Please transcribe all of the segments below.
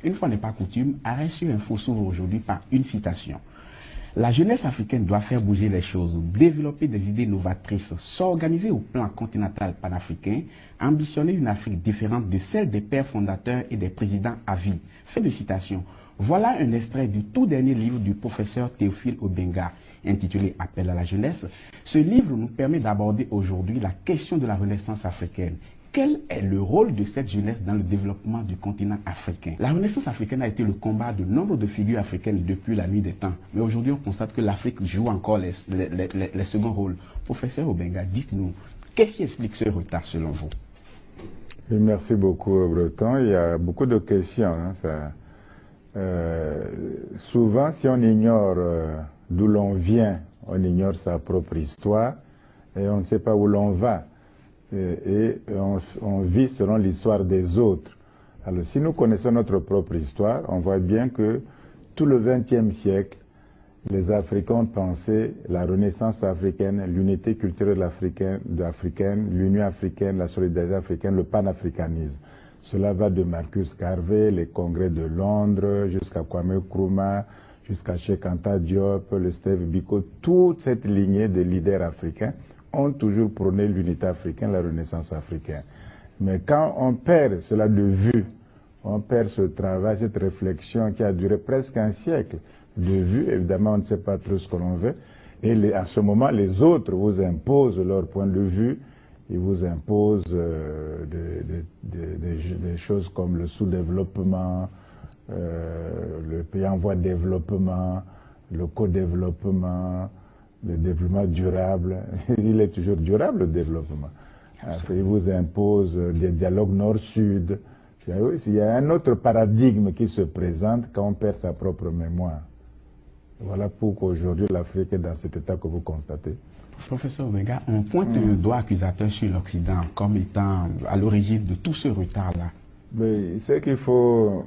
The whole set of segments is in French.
Une fois n'est pas coutume, Arrêt sur Info s'ouvre aujourd'hui par une citation. La jeunesse africaine doit faire bouger les choses, développer des idées novatrices, s'organiser au plan continental panafricain, ambitionner une Afrique différente de celle des pères fondateurs et des présidents à vie. Fin de citation. Voilà un extrait du tout dernier livre du professeur Théophile Obenga, intitulé Appel à la jeunesse. Ce livre nous permet d'aborder aujourd'hui la question de la renaissance africaine. Quel est le rôle de cette jeunesse dans le développement du continent africain? La Renaissance africaine a été le combat de nombre de figures africaines depuis la nuit des temps. Mais aujourd'hui, on constate que l'Afrique joue encore les seconds rôles. Professeur Obenga, dites-nous, qu'est-ce qui explique ce retard selon vous? Merci beaucoup, Breton. Il y a beaucoup de questions. Souvent, si on ignore d'où l'on vient, on ignore sa propre histoire et on ne sait pas où l'on va. Et on vit selon l'histoire des autres. Alors si nous connaissons notre propre histoire, on voit bien que tout le XXe siècle, les Africains ont pensé la renaissance africaine, l'unité culturelle africaine, l'union africaine, la solidarité africaine, le panafricanisme. Cela va de Marcus Garvey, les congrès de Londres, jusqu'à Kwame Nkrumah, jusqu'à Cheikh Anta Diop, le Steve Biko, toute cette lignée de leaders africains ont toujours prôné l'unité africaine, la renaissance africaine. Mais quand on perd cela de vue, on perd ce travail, cette réflexion qui a duré presque un siècle de vue, évidemment on ne sait pas trop ce que l'on veut, et à ce moment les autres vous imposent leur point de vue, ils vous imposent des choses comme le sous-développement, le pays en voie de développement, le co-développement, le développement durable. Il est toujours durable, le développement. Il vous impose des dialogues nord-sud. Il y a un autre paradigme qui se présente quand on perd sa propre mémoire. Voilà pourquoi aujourd'hui l'Afrique est dans cet état que vous constatez. Professeur Obenga, on pointe un doigt accusateur sur l'Occident comme étant à l'origine de tout ce retard-là. C'est qu'il faut...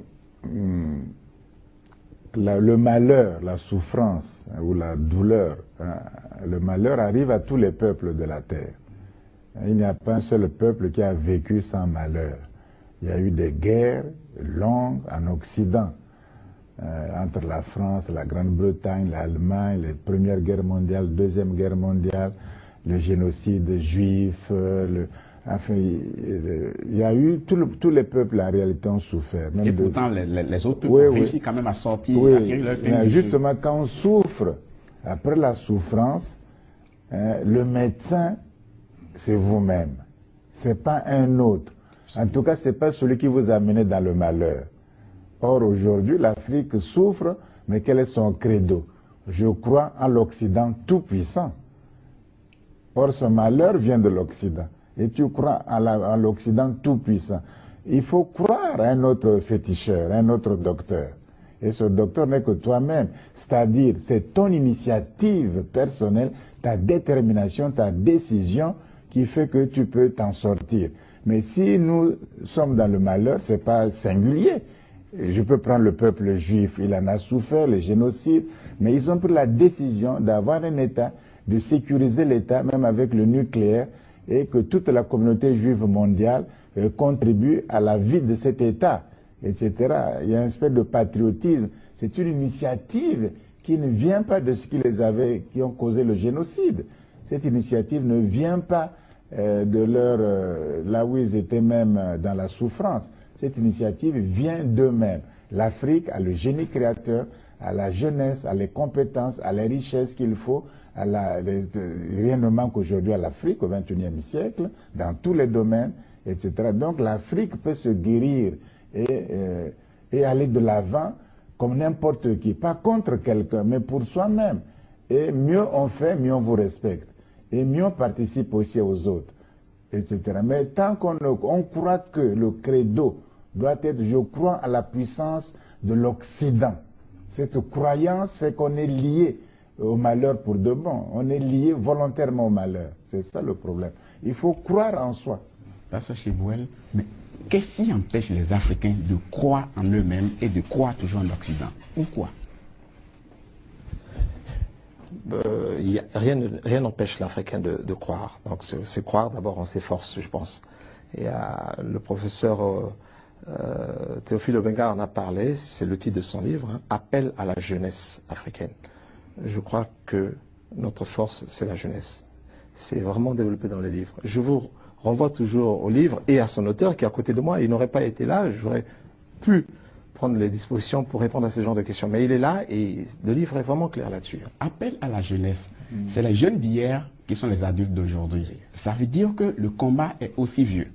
le malheur, la souffrance ou la douleur, le malheur arrive à tous les peuples de la terre. Il n'y a pas un seul peuple qui a vécu sans malheur. Il y a eu des guerres longues en Occident, entre la France, la Grande-Bretagne, l'Allemagne, les Premières Guerres mondiales, Deuxième Guerre mondiale, le génocide juif, enfin, il y a eu, tous les peuples en réalité ont souffert. Même et pourtant, les autres peuples ont réussi quand même à sortir, à tirer leur pays. Justement, quand on souffre, après la souffrance, le médecin, c'est vous-même. C'est pas un autre. En tout cas, c'est pas celui qui vous a mené dans le malheur. Or, aujourd'hui, l'Afrique souffre, mais quel est son credo? Je crois en l'Occident tout-puissant. Or, ce malheur vient de l'Occident. Et tu crois à l'Occident tout-puissant. Il faut croire à un autre féticheur, un autre docteur. Et ce docteur n'est que toi-même. C'est-à-dire, c'est ton initiative personnelle, ta détermination, ta décision qui fait que tu peux t'en sortir. Mais si nous sommes dans le malheur, c'est pas singulier. Je peux prendre le peuple juif, il en a souffert, les génocides, mais ils ont pris la décision d'avoir un État, de sécuriser l'État, même avec le nucléaire, et que toute la communauté juive mondiale contribue à la vie de cet État, etc. Il y a une espèce de patriotisme. C'est une initiative qui ne vient pas de ce qui ont causé le génocide. Cette initiative ne vient pas de là où ils étaient même dans la souffrance. Cette initiative vient d'eux-mêmes. L'Afrique a le génie créateur, a la jeunesse, a les compétences, a les richesses qu'il faut. Rien ne manque aujourd'hui à l'Afrique au XXIe siècle, dans tous les domaines, etc. Donc l'Afrique peut se guérir et aller de l'avant comme n'importe qui. Pas contre quelqu'un, mais pour soi-même. Et mieux on fait, mieux on vous respecte. Et mieux on participe aussi aux autres, etc. Mais tant qu'on croit que le credo doit être « je crois à la puissance de l'Occident », cette croyance fait qu'on est lié au malheur pour de bon. On est lié volontairement au malheur. C'est ça le problème. Il faut croire en soi. Pasteur Chebouel, mais qu'est-ce qui empêche les Africains de croire en eux-mêmes et de croire toujours en l'Occident? Pourquoi? Rien n'empêche l'Africain de croire. Donc c'est croire d'abord en ses forces, je pense. Et le professeur Théophile Obenga en a parlé, c'est le titre de son livre, hein, Appel à la jeunesse africaine. Je crois que notre force, c'est la jeunesse. C'est vraiment développé dans le livre. Je vous renvoie toujours au livre et à son auteur qui est à côté de moi. Il n'aurait pas été là, j'aurais pu prendre les dispositions pour répondre à ce genre de questions. Mais il est là et le livre est vraiment clair là-dessus. Appel à la jeunesse. C'est les jeunes d'hier qui sont les adultes d'aujourd'hui. Ça veut dire que le combat est aussi vieux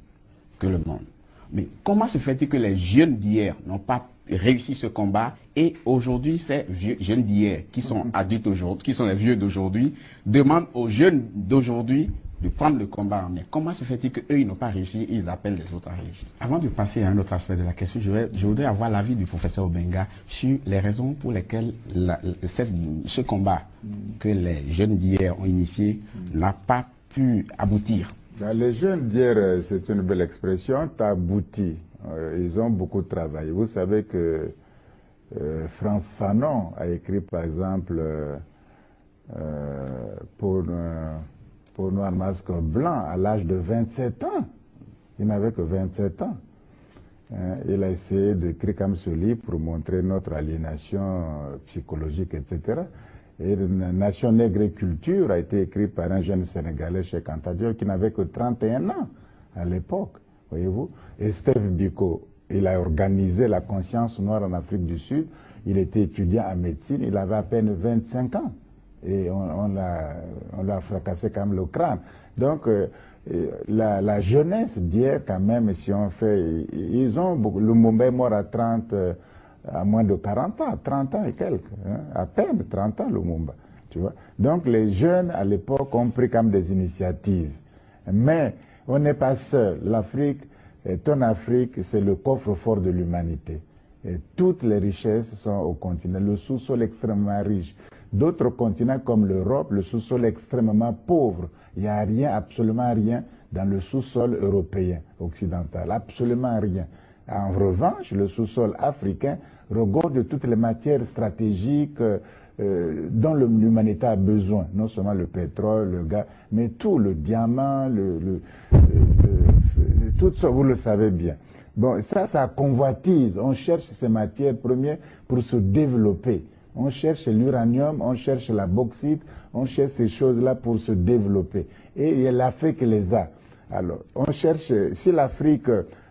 que le monde. Mais comment se fait-il que les jeunes d'hier n'ont pas réussi ce combat et aujourd'hui ces jeunes d'hier qui sont adultes aujourd'hui, qui sont les vieux d'aujourd'hui, demandent aux jeunes d'aujourd'hui de prendre le combat en main. Comment se fait-il qu'eux, ils n'ont pas réussi, ils appellent les autres à réussir? Avant de passer à un autre aspect de la question, je voudrais avoir l'avis du professeur Obenga sur les raisons pour lesquelles ce combat que les jeunes d'hier ont initié n'a pas pu aboutir. Les jeunes d'hier, c'est une belle expression, t'as abouti. Ils ont beaucoup travaillé. Vous savez que Frantz Fanon a écrit, par exemple, pour Noir Masque Blanc à l'âge de 27 ans. Il n'avait que 27 ans. Il a essayé d'écrire comme ce livre pour montrer notre aliénation psychologique, etc. Et Nation Nègre et Culture a été écrit par un jeune Sénégalais, Cheikh Anta Diop, qui n'avait que 31 ans à l'époque, voyez-vous. Et Steve Biko, il a organisé la conscience noire en Afrique du Sud. Il était étudiant en médecine, il avait à peine 25 ans. Et on l'a fracassé comme le crâne. Donc, la jeunesse d'hier, quand même, si on fait, ils ont beaucoup. Lumumba est mort à moins de 40 ans, 30 ans et quelques, hein, à peine 30 ans Lumumba, tu vois. Donc les jeunes à l'époque ont pris comme des initiatives. Mais on n'est pas seul. L'Afrique, ton Afrique, c'est le coffre-fort de l'humanité. Et toutes les richesses sont au continent. Le sous-sol extrêmement riche. D'autres continents comme l'Europe, le sous-sol est extrêmement pauvre. Il n'y a rien, absolument rien, dans le sous-sol européen, occidental. Absolument rien. En revanche, le sous-sol africain regorge toutes les matières stratégiques dont l'humanité a besoin. Non seulement le pétrole, le gaz, mais tout, le diamant, tout ça, vous le savez bien. Bon, ça convoitise. On cherche ces matières premières pour se développer. On cherche l'uranium, on cherche la bauxite, on cherche ces choses-là pour se développer. Et l'Afrique les a. Alors, on cherche, si l'Afrique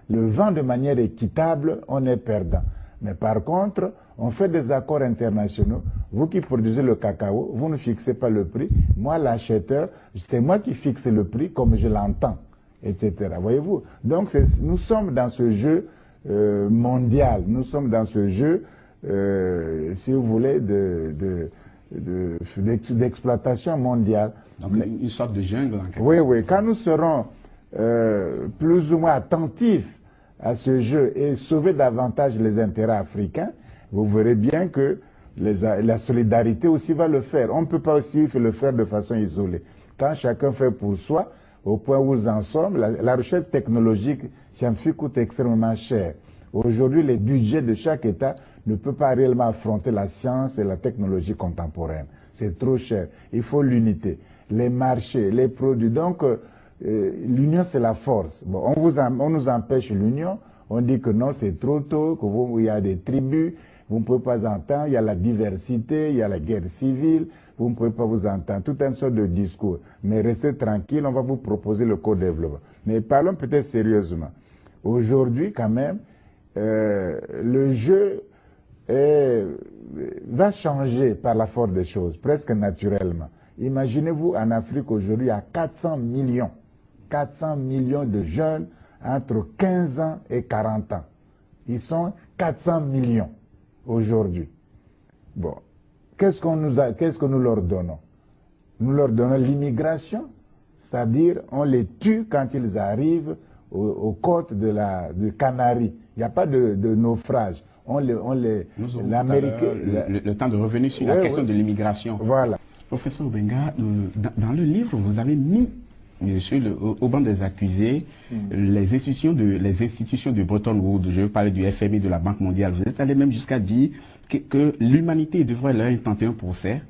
le vend de manière équitable, on est perdant. Mais par contre, on fait des accords internationaux. Vous qui produisez le cacao, vous ne fixez pas le prix. Moi, l'acheteur, c'est moi qui fixe le prix comme je l'entends, etc. Voyez-vous? Donc, nous sommes dans ce jeu mondial. Nous sommes dans ce jeu, si vous voulez, d'exploitation mondiale. Donc, une sorte de jungle. Oui, oui. Quand nous serons plus ou moins attentifs à ce jeu et sauver davantage les intérêts africains, vous verrez bien que la solidarité aussi va le faire. On ne peut pas aussi le faire de façon isolée. Quand chacun fait pour soi, au point où nous en sommes, la recherche technologique, scientifique coûte extrêmement cher. Aujourd'hui, les budgets de chaque État ne peuvent pas réellement affronter la science et la technologie contemporaine. C'est trop cher. Il faut l'unité. Les marchés, les produits. Donc, l'union, c'est la force. Bon, on nous empêche l'union. On dit que non, c'est trop tôt, qu'il y a des tribus, vous ne pouvez pas entendre, il y a la diversité, il y a la guerre civile, vous ne pouvez pas vous entendre. Tout un sorte de discours. Mais restez tranquille, on va vous proposer le co-développement. Mais parlons peut-être sérieusement. Aujourd'hui, quand même, le jeu va changer par la force des choses, presque naturellement. Imaginez-vous, en Afrique aujourd'hui, il y a 400 millions de jeunes entre 15 ans et 40 ans. Ils sont 400 millions aujourd'hui. Bon, qu'est-ce que nous leur donnons? Nous leur donnons l'immigration, c'est-à-dire on les tue quand ils arrivent aux côtes de Canaries. Il n'y a pas de naufrage. L'Amérique. Le temps de revenir sur la question de l'immigration. Voilà. Professeur Obenga, dans le livre, vous avez mis au banc des accusés les institutions de Bretton Woods. Je veux parler du FMI, de la Banque mondiale. Vous êtes allé même jusqu'à dire que l'humanité devrait leur intenter un procès.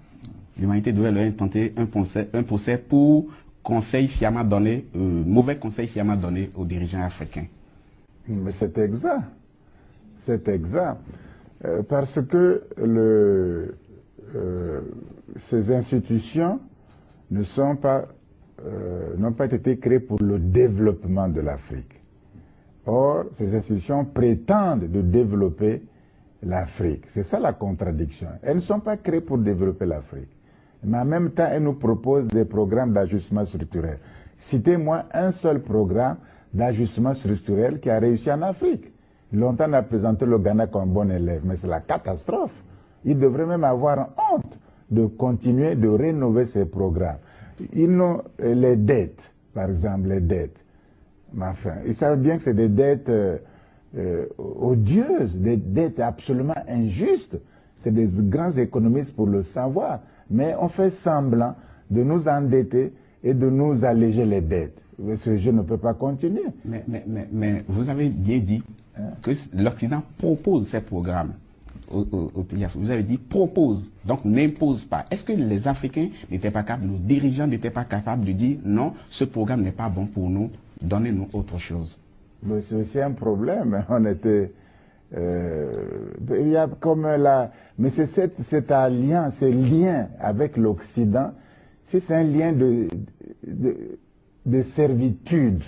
L'humanité devrait leur intenter un procès pour mauvais conseil sciemment donné aux dirigeants africains. Mais c'est exact. cet exemple parce que ces institutions n'ont pas été créées pour le développement de l'Afrique. Or, ces institutions prétendent de développer l'Afrique. C'est ça la contradiction. Elles ne sont pas créées pour développer l'Afrique. Mais en même temps, elles nous proposent des programmes d'ajustement structurel. Citez-moi un seul programme d'ajustement structurel qui a réussi en Afrique. Longtemps, on a présenté le Ghana comme bon élève, mais c'est la catastrophe. Ils devraient même avoir honte de continuer de rénover ces programmes. Ils ont les dettes, par exemple, les dettes. Mais enfin, ils savent bien que c'est des dettes odieuses, des dettes absolument injustes. C'est des grands économistes pour le savoir. Mais on fait semblant de nous endetter et de nous alléger les dettes. Ce jeu ne peut pas continuer. Mais vous avez bien dit que l'Occident propose ces programmes aux pays africains. Vous avez dit propose, donc n'impose pas. Est-ce que les Africains n'étaient pas capables, nos dirigeants n'étaient pas capables de dire non, ce programme n'est pas bon pour nous, donnez-nous autre chose? C'est aussi un problème. On était... il y a comme mais c'est cette alliance, ce lien avec l'Occident, c'est un lien de servitude,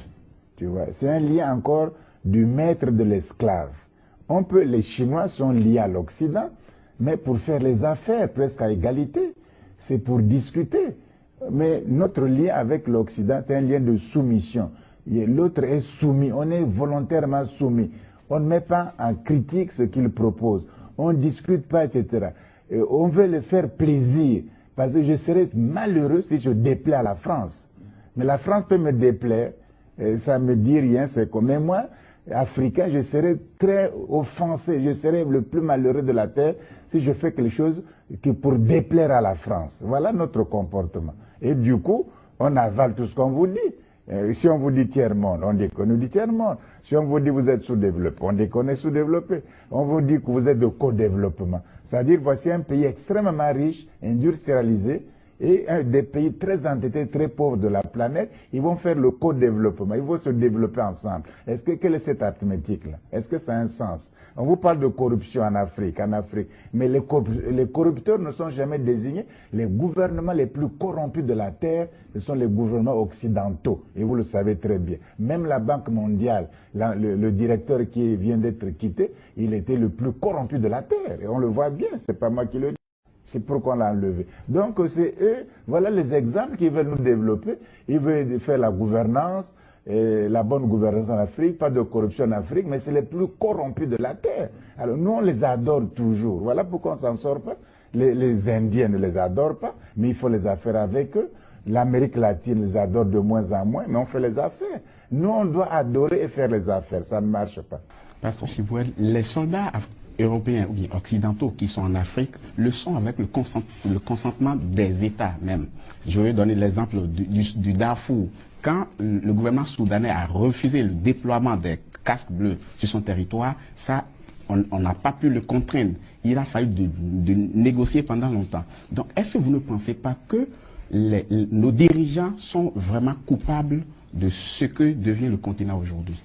tu vois. C'est un lien encore du maître de l'esclave. Les Chinois sont liés à l'Occident, mais pour faire les affaires presque à égalité. C'est pour discuter. Mais notre lien avec l'Occident est un lien de soumission. L'autre est soumis, on est volontairement soumis. On ne met pas en critique ce qu'il propose. On ne discute pas, etc. Et on veut le faire plaisir. Parce que je serais malheureux si je déplais à la France. Mais la France peut me déplaire. Ça ne me dit rien. C'est comme... Mais moi, Africain, je serais très offensé. Je serais le plus malheureux de la Terre si je fais quelque chose que pour déplaire à la France. Voilà notre comportement. Et du coup, on avale tout ce qu'on vous dit. Si on vous dit tiers-monde, on dit qu'on nous dit tiers-monde. Si on vous dit vous êtes sous-développé, on dit qu'on est sous-développé. On vous dit que vous êtes de co-développement. C'est-à-dire, voici un pays extrêmement riche, industrialisé, et des pays très endettés, très pauvres de la planète, ils vont faire le co-développement, ils vont se développer ensemble. Quelle est cette arithmétique-là? Est-ce que ça a un sens? On vous parle de corruption en Afrique, mais les corrupteurs ne sont jamais désignés. Les gouvernements les plus corrompus de la Terre, ce sont les gouvernements occidentaux, et vous le savez très bien. Même la Banque mondiale, le directeur qui vient d'être quitté, il était le plus corrompu de la Terre, et on le voit bien, c'est pas moi qui le dis. C'est pourquoi on l'a enlevé. Donc c'est eux, voilà les exemples qu'ils veulent nous développer. Ils veulent faire la gouvernance, la bonne gouvernance en Afrique, pas de corruption en Afrique, mais c'est les plus corrompus de la Terre. Alors nous, on les adore toujours. Voilà pourquoi on ne s'en sort pas. Les Indiens ne les adorent pas, mais il faut les affaires avec eux. L'Amérique latine les adore de moins en moins, mais on fait les affaires. Nous, on doit adorer et faire les affaires. Ça ne marche pas. Pasteur Chibouel, les soldats européens ou bien occidentaux qui sont en Afrique le sont avec le consentement des États même. Je vais donner l'exemple du Darfour. Quand le gouvernement soudanais a refusé le déploiement des casques bleus sur son territoire, ça, on n'a pas pu le contraindre. Il a fallu de négocier pendant longtemps. Donc, est-ce que vous ne pensez pas que nos dirigeants sont vraiment coupables de ce que devient le continent aujourd'hui?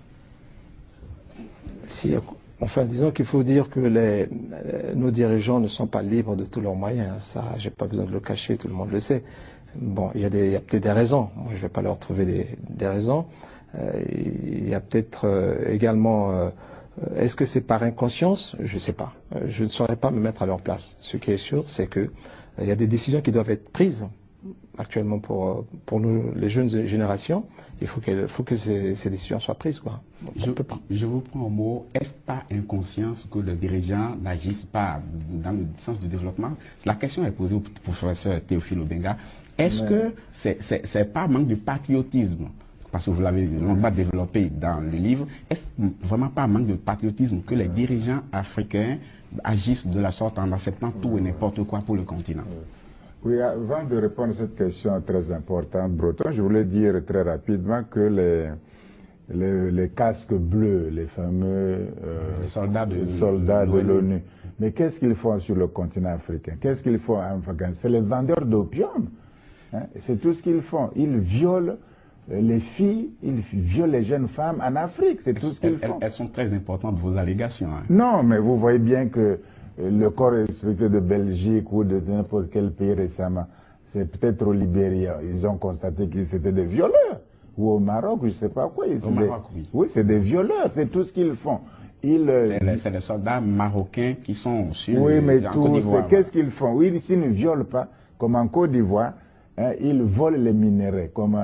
Enfin, disons qu'il faut dire que nos dirigeants ne sont pas libres de tous leurs moyens. Ça, j'ai pas besoin de le cacher, tout le monde le sait. Bon, il y a peut-être des raisons. Moi, je vais pas leur trouver des raisons. Il y a peut-être également... est-ce que c'est par inconscience? Je sais pas. Je ne saurais pas me mettre à leur place. Ce qui est sûr, c'est que il y a des décisions qui doivent être prises actuellement pour nous, les jeunes générations. Il faut que ces décisions soient prises, quoi. Je vous prends au mot. Est-ce pas inconscience que les dirigeants n'agissent pas dans le sens du développement? La question est posée au professeur Théophile Obenga. Est-ce que c'est pas manque de patriotisme? Parce que vous l'avez longuement développé dans le livre. Est-ce vraiment pas un manque de patriotisme que les dirigeants africains agissent de la sorte en acceptant tout et n'importe quoi pour le continent? Oui, avant de répondre à cette question très importante, Breton, je voulais dire très rapidement que les casques bleus, les fameux soldats de l'ONU, mais qu'est-ce qu'ils font sur le continent africain? Qu'est-ce qu'ils font en Afghanistan? C'est les vendeurs d'opium. Hein? C'est tout ce qu'ils font. Ils violent les filles, ils violent les jeunes femmes en Afrique, c'est tout ce qu'ils font. Elles sont très importantes, vos allégations. Hein. Non, mais vous voyez bien que le corps inspecteur de Belgique ou de n'importe quel pays récemment, c'est peut-être au Libéria, ils ont constaté que c'était des violeurs. Ou au Maroc, je ne sais pas quoi. Au Maroc, oui. Oui, c'est des violeurs, c'est tout ce qu'ils font. C'est les soldats marocains qui sont sur oui, mais en Côte d'Ivoire. qu'est-ce qu'ils font? Oui, s'ils ne violent pas, comme en Côte d'Ivoire, hein, ils volent les minerais, comme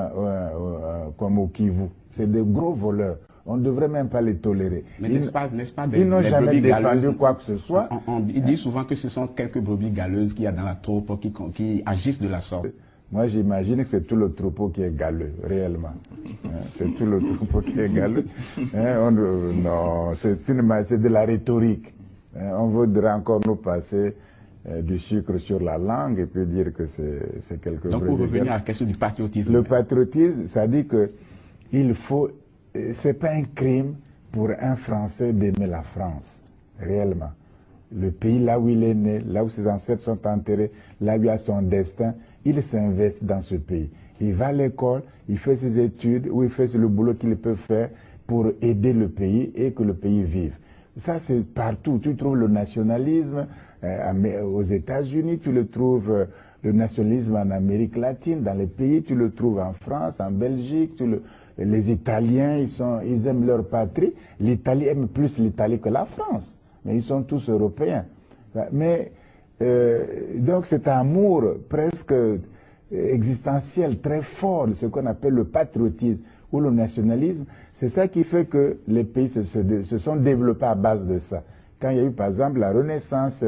au Kivu. C'est des gros voleurs. On ne devrait même pas les tolérer. Mais n'est-ce pas ils n'ont jamais défendu quoi que ce soit. Ils disent souvent que ce sont quelques brebis galeuses qu'il y a dans la troupe qui agissent de la sorte. Moi, j'imagine que c'est tout le troupeau qui est galeux, réellement. C'est tout le troupeau qui est galeux. Non, c'est de la rhétorique. On voudrait encore nous passer du sucre sur la langue et puis dire que c'est quelque chose. Donc, pour revenir à la question du patriotisme. Le patriotisme, ça dit que il faut. C'est pas un crime pour un Français d'aimer la France, réellement. Le pays là où il est né, là où ses ancêtres sont enterrés, là où il a son destin, il s'investit dans ce pays. Il va à l'école, il fait ses études, ou il fait le boulot qu'il peut faire pour aider le pays et que le pays vive. Ça, c'est partout. Tu trouves le nationalisme aux États-Unis, tu le trouves le nationalisme en Amérique latine, dans les pays, tu le trouves en France, en Belgique, les Italiens, ils aiment leur patrie. L'Italie aime plus l'Italie que la France. Mais ils sont tous européens. Mais donc cet amour presque existentiel, très fort, de ce qu'on appelle le patriotisme ou le nationalisme, c'est ça qui fait que les pays se sont développés à base de ça. Quand il y a eu par exemple la renaissance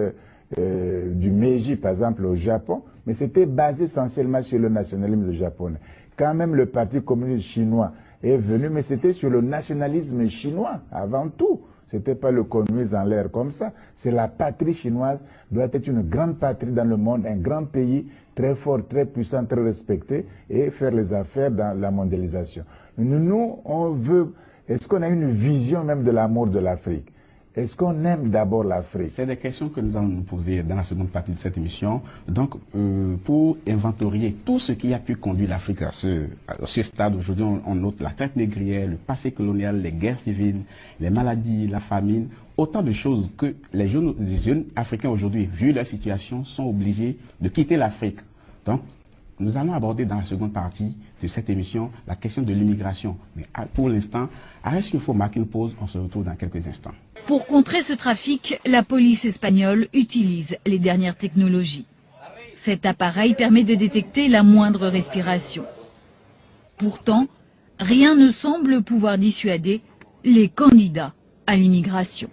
du Meiji, par exemple au Japon, mais c'était basé essentiellement sur le nationalisme japonais. Quand même le Parti communiste chinois est venu, mais c'était sur le nationalisme chinois avant tout. C'était pas le communisme en l'air comme ça. C'est la patrie chinoise, doit être une grande patrie dans le monde, un grand pays, très fort, très puissant, très respecté, et faire les affaires dans la mondialisation. Nous, on veut, est-ce qu'on a une vision même de l'amour de l'Afrique? Est-ce qu'on aime d'abord l'Afrique? C'est des questions que nous allons nous poser dans la seconde partie de cette émission. Donc, pour inventorier tout ce qui a pu conduire l'Afrique à ce stade, aujourd'hui, on note la traite négrière, le passé colonial, les guerres civiles, les maladies, la famine, autant de choses que les jeunes Africains aujourd'hui, vu leur situation, sont obligés de quitter l'Afrique. Donc, nous allons aborder dans la seconde partie de cette émission la question de l'immigration. Mais pour l'instant, est-ce qu'il faut marquer une pause? On se retrouve dans quelques instants. Pour contrer ce trafic, la police espagnole utilise les dernières technologies. Cet appareil permet de détecter la moindre respiration. Pourtant, rien ne semble pouvoir dissuader les candidats à l'immigration.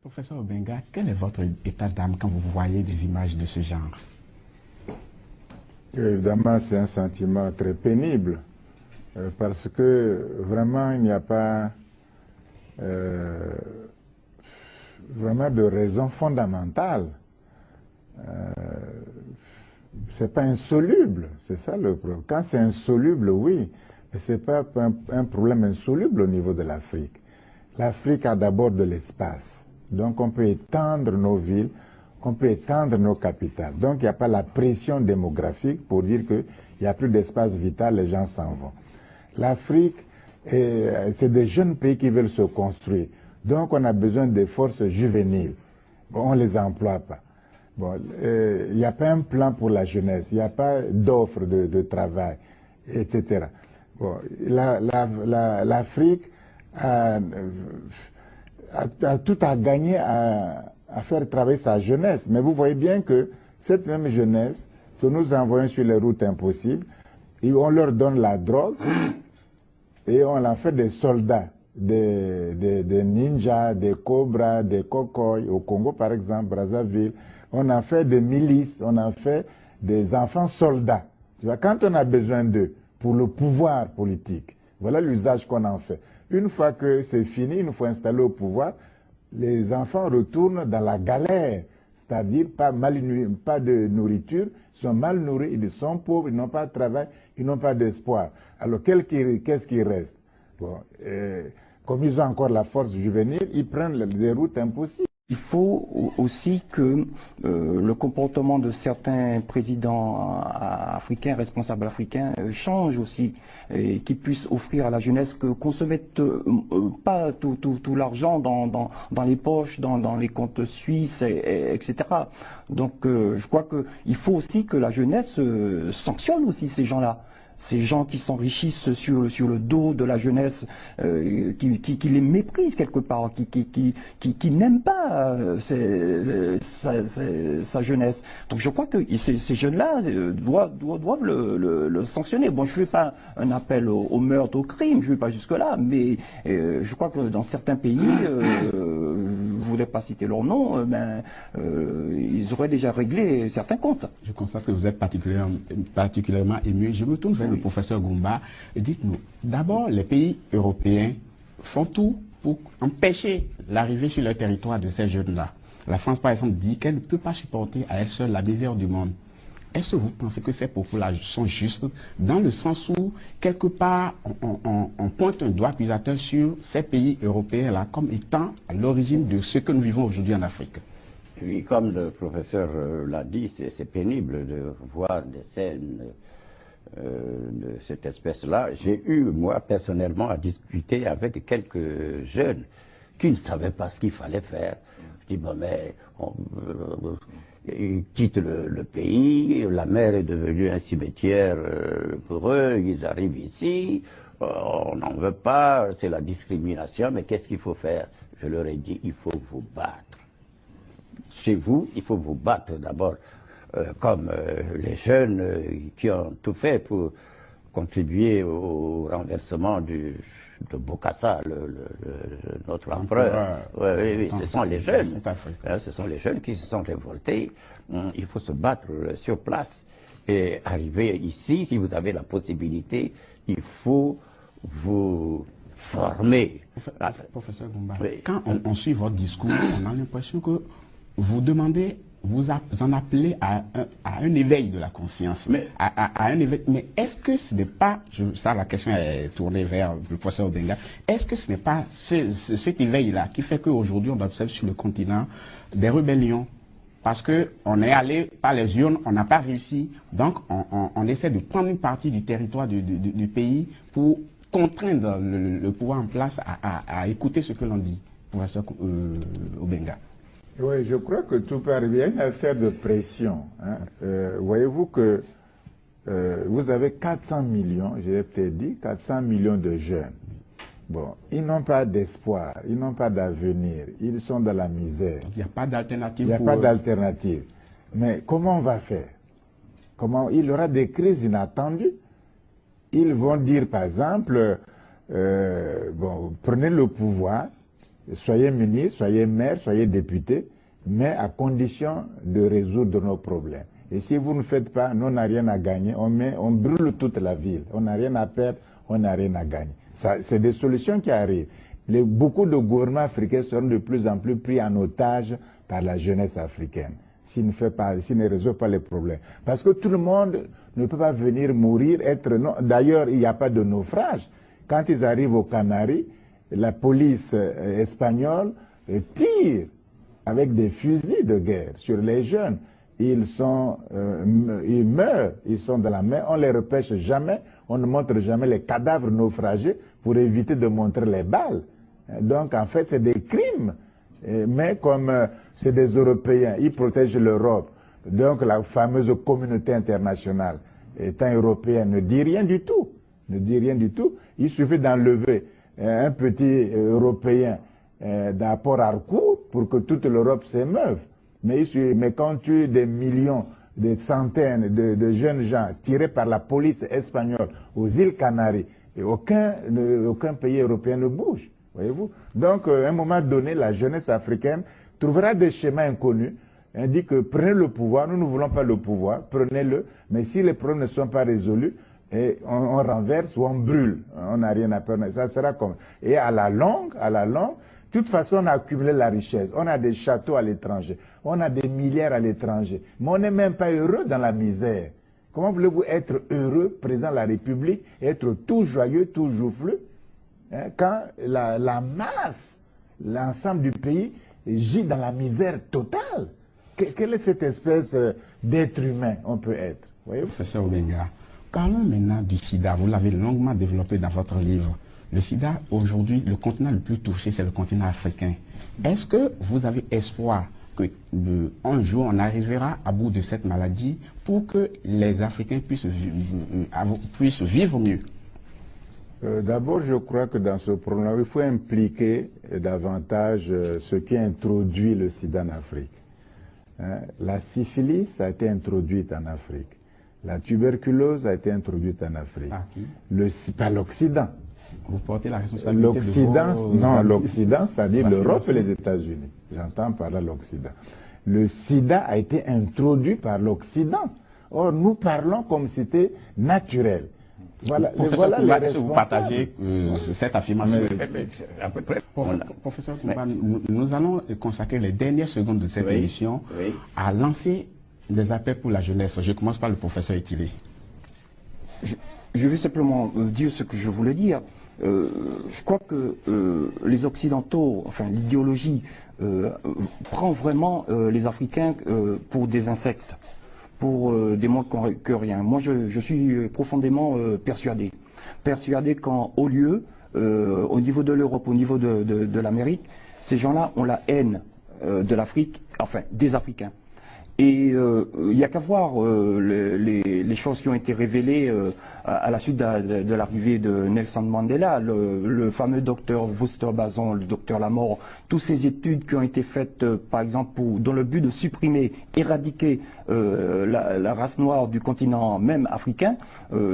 Professeur Obenga, quel est votre état d'âme quand vous voyez des images de ce genre? Évidemment, c'est un sentiment très pénible. Parce que vraiment, il n'y a pas vraiment de raison fondamentale. C'est pas insoluble, c'est ça le problème. Quand c'est insoluble, oui, mais c'est pas un problème insoluble au niveau de l'Afrique. L'Afrique a d'abord de l'espace. Donc on peut étendre nos villes, on peut étendre nos capitales. Donc il n'y a pas la pression démographique pour dire qu'il n'y a plus d'espace vital, les gens s'en vont. L'Afrique, c'est des jeunes pays qui veulent se construire. Donc, on a besoin des forces juvéniles. Bon, on ne les emploie pas. Bon, il n'y a pas un plan pour la jeunesse. Il n'y a pas d'offre de travail, etc. Bon, l'Afrique a tout à gagner à faire travailler sa jeunesse. Mais vous voyez bien que cette même jeunesse que nous envoyons sur les routes impossibles, et on leur donne la drogue et on en fait des soldats, des ninjas, des cobras, des cocoys, au Congo par exemple, Brazzaville. On en fait des milices, on en fait des enfants soldats. Tu vois, quand on a besoin d'eux pour le pouvoir politique, voilà l'usage qu'on en fait. Une fois que c'est fini, une fois installés au pouvoir, les enfants retournent dans la galère. C'est-à-dire pas de nourriture, ils sont mal nourris, ils sont pauvres, ils n'ont pas de travail, ils n'ont pas d'espoir. Alors qu'est-ce qui reste? Bon, comme ils ont encore la force juvénile, ils prennent des routes impossibles. Il faut aussi que le comportement de certains présidents africains, responsables africains, change aussi, et qu'ils puissent offrir à la jeunesse qu'on se mette pas tout l'argent dans les poches, dans les comptes suisses, etc. Donc je crois qu'il faut aussi que la jeunesse sanctionne aussi ces gens-là. Ces gens qui s'enrichissent sur le dos de la jeunesse, qui les méprisent quelque part, qui n'aiment pas sa jeunesse. Donc je crois que ces jeunes-là doivent le sanctionner. Bon, je ne fais pas un appel au meurtre, au crime, je ne vais pas jusque-là, mais je crois que dans certains pays, je ne voudrais pas citer leur nom, ils auraient déjà réglé certains comptes. Je constate que vous êtes particulièrement ému. Je me tourne vers le professeur Goumba. Dites-nous, d'abord, les pays européens font tout pour empêcher l'arrivée sur le territoire de ces jeunes-là. La France, par exemple, dit qu'elle ne peut pas supporter à elle seule la misère du monde. Est-ce que vous pensez que ces propos-là sont justes dans le sens où, quelque part, on pointe un doigt accusateur sur ces pays européens-là comme étant à l'origine de ce que nous vivons aujourd'hui en Afrique? Oui, comme le professeur l'a dit, c'est pénible de voir des scènes de cette espèce-là. J'ai eu, moi, personnellement, à discuter avec quelques jeunes qui ne savaient pas ce qu'il fallait faire. Je dis, bon, mais ils quittent le pays, la mer est devenue un cimetière pour eux, ils arrivent ici, on n'en veut pas, c'est la discrimination, mais qu'est-ce qu'il faut faire? Je leur ai dit, il faut vous battre. Chez vous, il faut vous battre d'abord, comme les jeunes qui ont tout fait pour contribuer au renversement de Bokassa, notre empereur. Oui, ce sont les jeunes. Ce sont les jeunes qui se sont révoltés. Il faut se battre sur place et arriver ici. Si vous avez la possibilité, il faut vous former. Professeur Goumba, quand on suit votre discours, on a l'impression que vous demandez, vous en appelez à un éveil de la conscience, à un éveil. Mais est-ce que ce n'est pas, ça la question est tournée vers le professeur Obenga, est-ce que ce n'est pas cet éveil-là qui fait qu'aujourd'hui on observe sur le continent des rébellions? Parce qu'on est allé par les urnes, on n'a pas réussi, donc on essaie de prendre une partie du territoire du pays pour contraindre le pouvoir en place à écouter ce que l'on dit, professeur Obenga. Oui, je crois que tout part bien, une affaire de pression. Hein. Voyez-vous que vous avez 400 millions, j'ai peut-être dit, 400 millions de jeunes. Bon, ils n'ont pas d'espoir, ils n'ont pas d'avenir, ils sont dans la misère. Il n'y a pas d'alternative. Il n'y a pas d'alternative. Mais comment on va faire? Il y aura des crises inattendues. Ils vont dire, par exemple, prenez le pouvoir, soyez ministre, soyez maire, soyez député, mais à condition de résoudre nos problèmes. Et si vous ne faites pas, nous n'avons rien à gagner, on brûle toute la ville, on n'a rien à perdre, on n'a rien à gagner. C'est des solutions qui arrivent. Beaucoup de gouvernements africains seront de plus en plus pris en otage par la jeunesse africaine, s'il ne résout pas les problèmes. Parce que tout le monde ne peut pas venir mourir, D'ailleurs, il n'y a pas de naufrage. Quand ils arrivent aux Canaries, la police espagnole tire avec des fusils de guerre sur les jeunes. Ils meurent, ils sont dans la mer, on ne les repêche jamais, on ne montre jamais les cadavres naufragés pour éviter de montrer les balles. Donc en fait, c'est des crimes. Mais comme c'est des Européens, ils protègent l'Europe. Donc la fameuse communauté internationale, étant européenne, ne dit rien du tout. Ne dit rien du tout. Il suffit d'enlever un petit Européen d'un port Harcourt pour que toute l'Europe s'émeuve. Mais quand tu des millions, des centaines de jeunes gens tirés par la police espagnole aux îles Canaries, et aucun pays européen ne bouge, voyez-vous. Donc, à un moment donné, la jeunesse africaine trouvera des schémas inconnus. Elle dit que prenez le pouvoir, nous ne voulons pas le pouvoir, prenez-le, mais si les problèmes ne sont pas résolus, et on renverse ou on brûle, on n'a rien à perdre, ça sera comme... Et à la longue, de toute façon, on a accumulé la richesse. On a des châteaux à l'étranger. On a des milliards à l'étranger. Mais on n'est même pas heureux dans la misère. Comment voulez-vous être heureux, président de la République, être tout joyeux, tout joufflu, quand la masse, l'ensemble du pays gît dans la misère totale. Quelle est cette espèce d'être humain on peut être? Voyez-vous? Professeur Obenga, parlons maintenant du sida. Vous l'avez longuement développé dans votre livre. Le sida, aujourd'hui, le continent le plus touché, c'est le continent africain. Est-ce que vous avez espoir qu'un jour, on arrivera à bout de cette maladie pour que les Africains puissent vivre mieux? D'abord, je crois que dans ce problème, il faut impliquer davantage ce qui a introduit le sida en Afrique. La syphilis a été introduite en Afrique. La tuberculose a été introduite en Afrique. Par l'Occident. Vous portez la responsabilité l'Occident, non, l'Occident, c'est-à-dire l'Europe et les États-Unis. J'entends par là l'Occident. Le sida a été introduit par l'Occident. Or, nous parlons comme si c'était naturel. Voilà, voilà les responsables. Vous partagez cette affirmation. Professeur Koumba, nous allons consacrer les dernières secondes de cette émission à lancer des appels pour la jeunesse. Je commence par le professeur Etilé. Je vais simplement dire ce que je voulais dire. Je crois que les Occidentaux, enfin l'idéologie, prend vraiment les Africains pour des insectes, pour des mondes que rien. Moi, je suis profondément persuadé qu'au lieu, au niveau de l'Europe, au niveau de l'Amérique, ces gens-là ont la haine de l'Afrique, enfin des Africains. Et il n'y a qu'à voir les choses qui ont été révélées à la suite de l'arrivée de Nelson Mandela, le fameux docteur Worster-Bazon, le docteur Lamort, toutes ces études qui ont été faites, par exemple, dans le but de supprimer, éradiquer la race noire du continent même africain,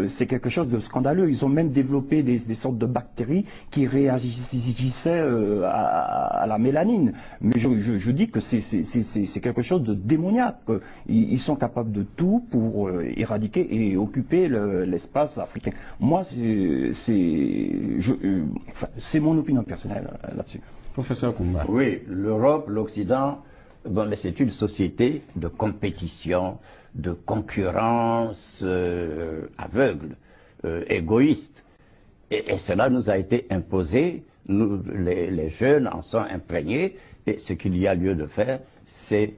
c'est quelque chose de scandaleux. Ils ont même développé des sortes de bactéries qui réagissaient à la mélanine. Mais je dis que c'est quelque chose de démoniaque. Ils sont capables de tout pour éradiquer et occuper l'espace africain. Moi, c'est mon opinion personnelle là-dessus. Professeur Koumba. Oui, l'Europe, l'Occident, bon, mais c'est une société de compétition, de concurrence aveugle, égoïste. Et cela nous a été imposé. Nous, les jeunes en sont imprégnés. Et ce qu'il y a lieu de faire, c'est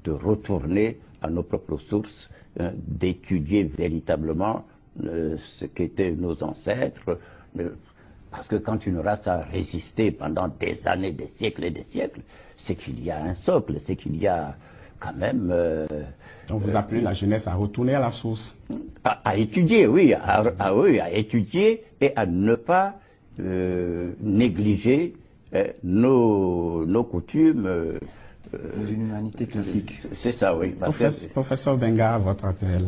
de retourner à nos propres sources, d'étudier véritablement ce qu'étaient nos ancêtres, parce que quand une race a résisté pendant des années, des siècles et des siècles, c'est qu'il y a un socle, c'est qu'il y a quand même... Donc vous appelez la jeunesse à retourner à la source? À étudier, oui, à étudier et à ne pas négliger nos coutumes, une humanité classique. C'est ça, oui. Professeur Benga, votre appel.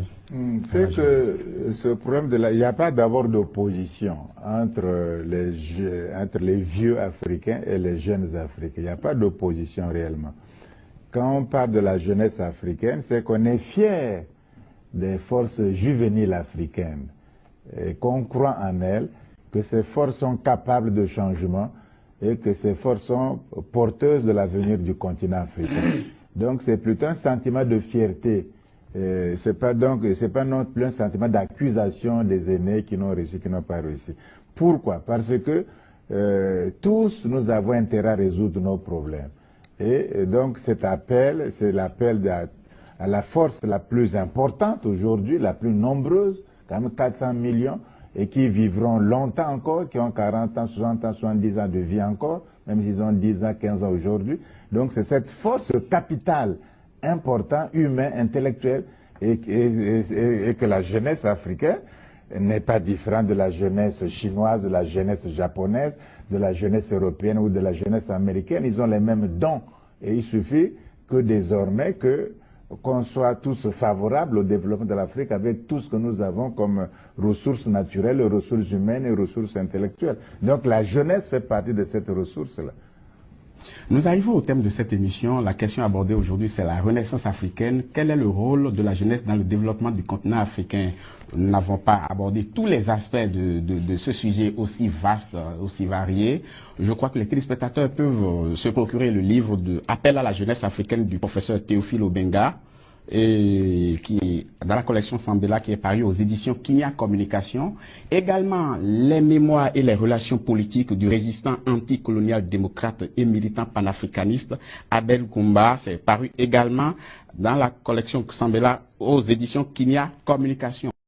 C'est que ce problème il n'y a pas d'abord d'opposition entre les vieux Africains et les jeunes Africains. Il n'y a pas d'opposition réellement. Quand on parle de la jeunesse africaine, c'est qu'on est fier des forces juvéniles africaines et qu'on croit en elles, que ces forces sont capables de changement et que ces forces sont porteuses de l'avenir du continent africain. Donc c'est plutôt un sentiment de fierté. C'est pas non plus un sentiment d'accusation des aînés qui n'ont réussi, qui n'ont pas réussi. Pourquoi? Parce que tous nous avons intérêt à résoudre nos problèmes. Et donc cet appel, c'est l'appel à la force la plus importante aujourd'hui, la plus nombreuse, quand même 400 millions, et qui vivront longtemps encore, qui ont 40 ans, 60 ans, 70 ans de vie encore, même s'ils ont 10 ans, 15 ans aujourd'hui. Donc c'est cette force capitale importante, humaine, intellectuelle, et que la jeunesse africaine n'est pas différente de la jeunesse chinoise, de la jeunesse japonaise, de la jeunesse européenne ou de la jeunesse américaine. Ils ont les mêmes dons. Et il suffit que désormais qu'on soit tous favorables au développement de l'Afrique avec tout ce que nous avons comme ressources naturelles, ressources humaines et ressources intellectuelles. Donc la jeunesse fait partie de cette ressource-là. Nous arrivons au thème de cette émission. La question abordée aujourd'hui, c'est la renaissance africaine. Quel est le rôle de la jeunesse dans le développement du continent africain? Nous n'avons pas abordé tous les aspects de ce sujet aussi vaste, aussi varié. Je crois que les téléspectateurs peuvent se procurer le livre de Appel à la jeunesse africaine du professeur Théophile Obenga. qui est dans la collection Sambela qui est parue aux éditions Kinia Communication. Également, les mémoires et les relations politiques du résistant anticolonial démocrate et militant panafricaniste Abel Goumba, c'est paru également dans la collection Sambela aux éditions Kinia Communication.